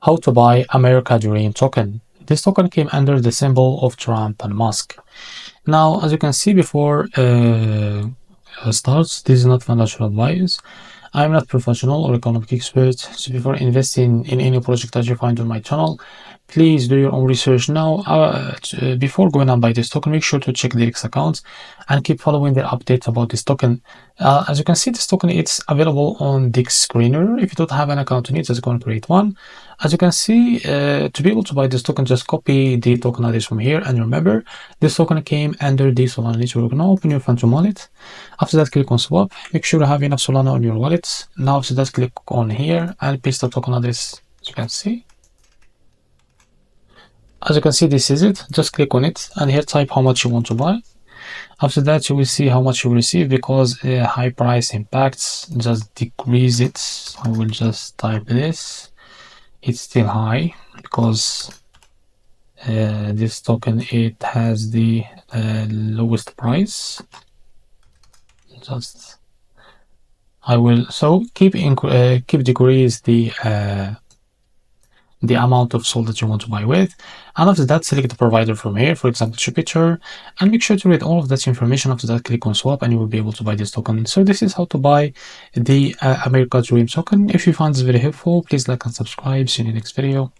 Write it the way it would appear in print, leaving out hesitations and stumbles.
How to buy America Dream token. This token came under the symbol of Trump and Musk. Now, as you can see before starts, this is not financial advice. I'm not professional or economic expert, so before investing in any project that you find on my channel, please do your own research now. Before going and buy this token, make sure to check the X accounts and keep following the updates about this token. As you can see, this token it's available on Dix Screener. If you don't have an account on it, just go and create one. As you can see, to be able to buy this token, just copy the token address from here, and remember, this token came under the Solana network. Now open your Phantom wallet. After that, click on swap. Make sure you have enough Solana on your wallet. Now after that, click on here and paste the token address. As you can see. As you can see, this is it. Just click on it and here type how much you want to buy. After that, you will see how much you will receive because high price impacts. Just decrease it. I will just type this. It's still high because this token it has the lowest price. Just I will keep decrease the amount of SOL that you want to buy with, and after that select the provider from here, for example Jupiter, and make sure to read all of that information. After that click on swap and you will be able to buy this token. So this is how to buy the America Dream token. If you found this very helpful, please like and subscribe. See you in the next video.